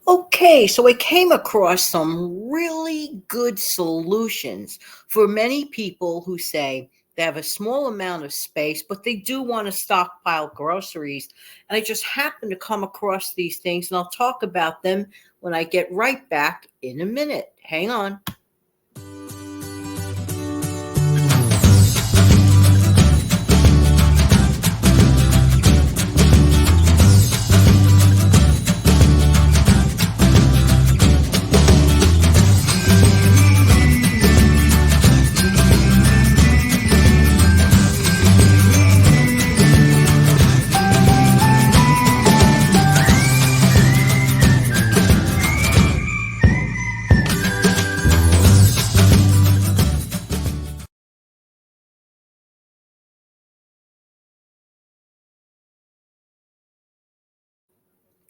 Okay, so I came across some really good solutions for many people who say they have a small amount of space, but they do want to stockpile groceries. And I just happened to come across these things, and I'll talk about them when I get right back in a minute. Hang on.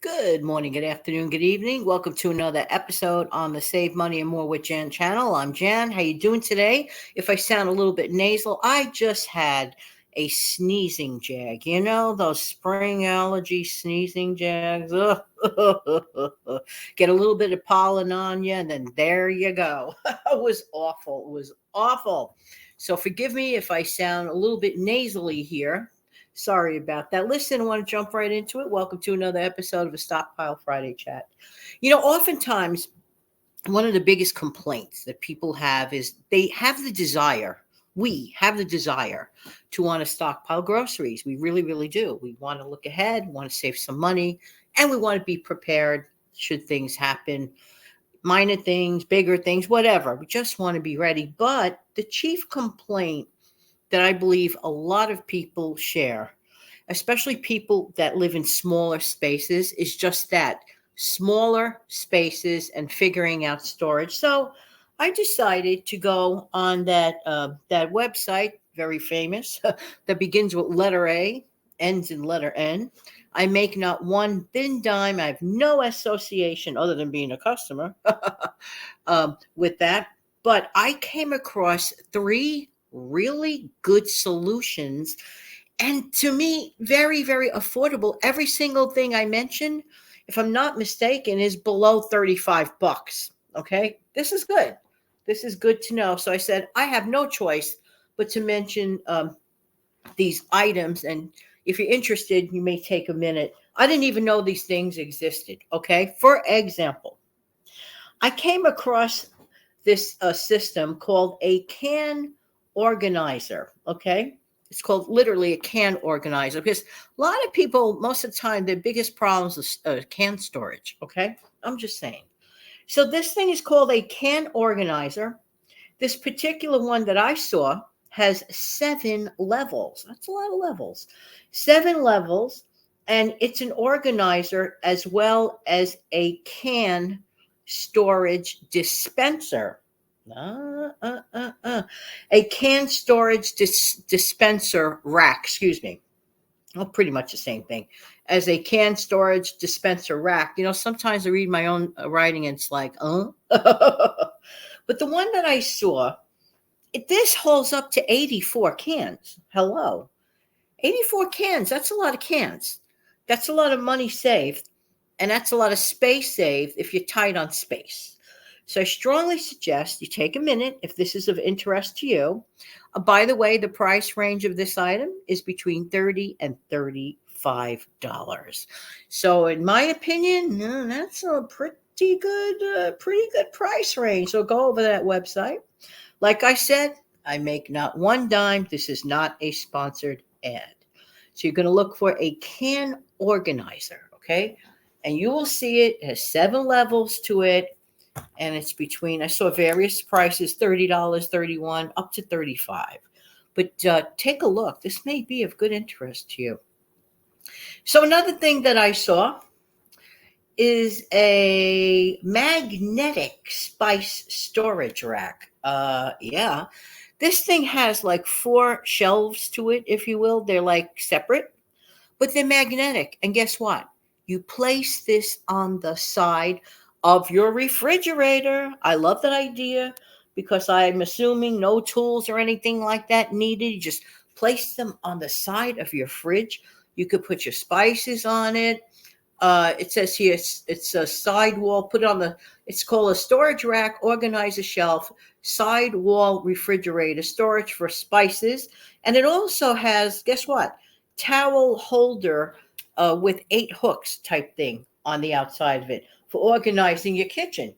Good morning, good afternoon, good evening. Welcome to another episode on the Save Money and More with Jan channel. I'm Jan. How you doing today? If I sound a little bit nasal, I just had a sneezing jag. You know, those spring allergy sneezing jags. Ugh. Get a little bit of pollen on you, and then there you go. It was awful. It was awful. So forgive me if I sound a little bit nasally here. Sorry about that. Listen, I want to jump right into it. Welcome to another episode of a Stockpile Friday chat. You know, oftentimes one of the biggest complaints that people have is they have the desire. We have the desire to want to stockpile groceries. We really, really do. We want to look ahead, want to save some money, and we want to be prepared should things happen, minor things, bigger things, whatever. We just want to be ready. But the chief complaint that I believe a lot of people share, especially people that live in smaller spaces, is just that smaller spaces and figuring out storage. So I decided to go on that website, very famous, that begins with letter A, ends in letter N. I make not one thin dime. I have no association other than being a customer with that. But I came across three really good solutions, and to me, very, very affordable. Every single thing I mentioned, if I'm not mistaken, is below 35 bucks. Okay. This is good. This is good to know. So I said, I have no choice but to mention these items. And if you're interested, you may take a minute. I didn't even know these things existed. Okay. For example, I came across this system called a can organizer. Okay. It's called literally a can organizer because a lot of people, most of the time, their biggest problems is can storage. Okay. I'm just saying. So this thing is called a can organizer. This particular one that I saw has 7 levels. That's a lot of levels. 7 levels. And it's an organizer as well as a can storage dispenser. A can storage dispenser rack, excuse me. Oh, pretty much the same thing as a can storage dispenser rack. You know, sometimes I read my own writing and it's like, but the one that I saw, this holds up to 84 cans. Hello. 84 cans. That's a lot of cans. That's a lot of money saved. And that's a lot of space saved if you're tight on space. So I strongly suggest you take a minute if this is of interest to you. By the way, the price range of this item is between $30 and $35. So in my opinion, that's a pretty good price range. So go over that website. Like I said, I make not one dime. This is not a sponsored ad. So you're going to look for a can organizer, okay? And you will see it has 7 levels to it. And it's between, I saw various prices, $30, $31, up to $35. But take a look. This may be of good interest to you. So another thing that I saw is a magnetic spice storage rack. Yeah. This thing has like 4 shelves to it, if you will. They're like separate, but they're magnetic. And guess what? You place this on the side of your refrigerator. I love that idea because I'm assuming no tools or anything like that needed. You just place them on the side of your fridge. You could put your spices on it. It says here it's a sidewall. Put it on the. It's called a storage rack, organizer shelf, sidewall refrigerator, storage for spices, and it also has, guess what? Towel holder with 8 hooks type thing on the outside of it for organizing your kitchen.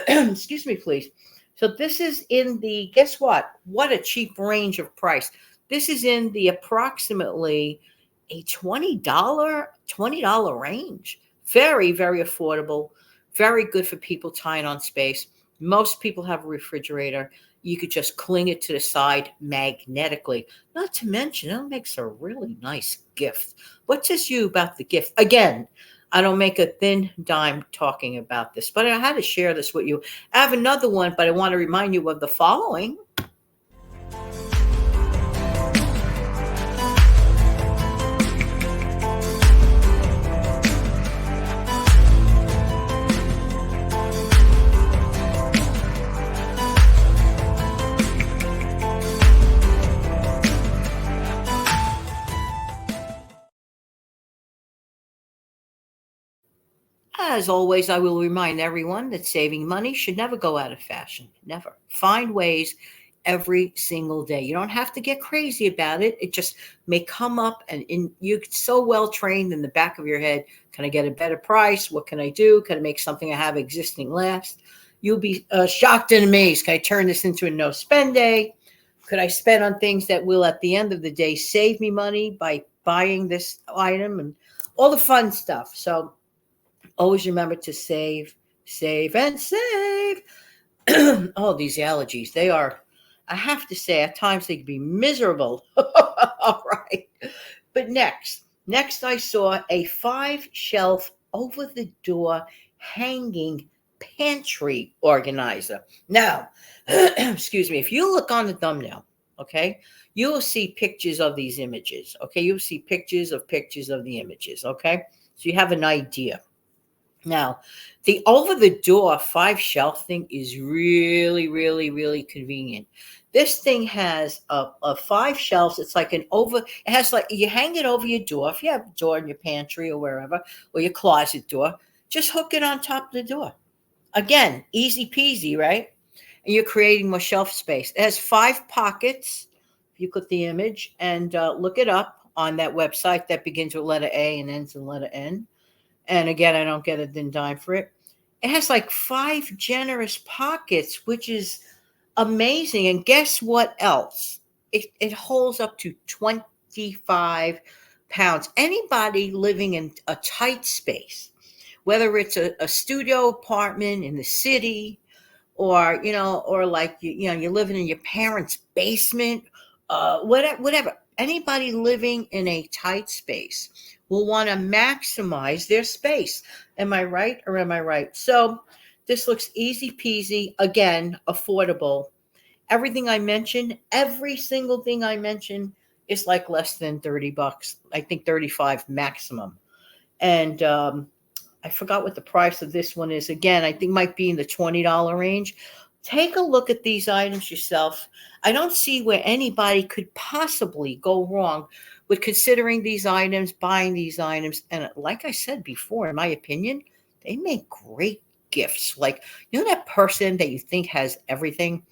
Excuse me, please. So this is in the, guess what? What a cheap range of price. This is in the approximately a $20 range. Very, very affordable. Very good for people tying on space. Most people have a refrigerator. You could just cling it to the side magnetically. Not to mention, it makes a really nice gift. What says you about the gift? Again, I don't make a thin dime talking about this, but I had to share this with you. I have another one, but I want to remind you of the following. As always, I will remind everyone that saving money should never go out of fashion. Never. Find ways every single day. You don't have to get crazy about it. It just may come up, and you're so well trained in the back of your head. Can I get a better price? What can I do? Can I make something I have existing last? You'll be shocked and amazed. Can I turn this into a no spend day? Could I spend on things that will, at the end of the day, save me money by buying this item and all the fun stuff? So always remember to save, save, and save. Oh, these allergies, they are, I have to say, at times they can be miserable. All right. But next I saw a 5 shelf over the door hanging pantry organizer. Now, excuse me, if you look on the thumbnail, okay, you will see pictures of these images. Okay, you'll see pictures of the images. Okay, so you have an idea. Now, the over the door 5 shelf thing is really, really, really convenient. This thing has a 5 shelves. It's like an over, it has like, you hang it over your door. If you have a door in your pantry or wherever, or your closet door, just hook it on top of the door. Again, easy peasy, right? And you're creating more shelf space. It has 5 pockets. If you click the image and look it up on that website that begins with letter A and ends in letter N. And again, I don't get a din dime for it. It has like 5 generous pockets, which is amazing. And guess what else? It holds up to 25 pounds. Anybody living in a tight space, whether it's a studio apartment in the city, or or like you're living in your parents' basement, whatever. Anybody living in a tight space will want to maximize their space. Am I right or am I right? So this looks easy peasy. Again, affordable. Everything I mentioned, every single thing I mentioned is like less than $30. I think 35 maximum. And I forgot what the price of this one is. Again, I think might be in the $20 range. Take a look at these items yourself. I don't see where anybody could possibly go wrong with considering these items, buying these items. And like I said before, in my opinion, they make great gifts. Like, that person that you think has everything?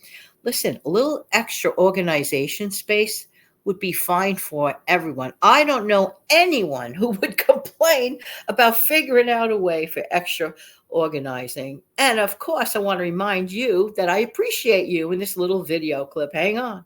Listen, a little extra organization space would be fine for everyone. I don't know anyone who would complain about figuring out a way for extra organizing. And of course, I want to remind you that I appreciate you in this little video clip. Hang on.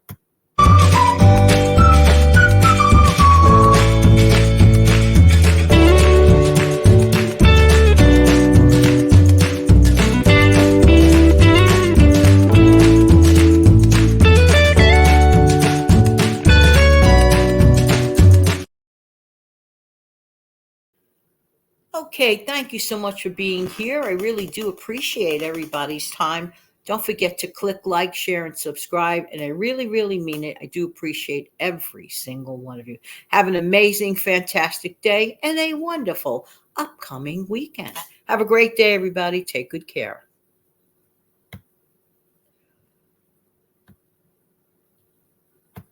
Okay, thank you so much for being here. I really do appreciate everybody's time. Don't forget to click like, share, and subscribe. And I really, really mean it. I do appreciate every single one of you. Have an amazing, fantastic day and a wonderful upcoming weekend. Have a great day, everybody. Take good care.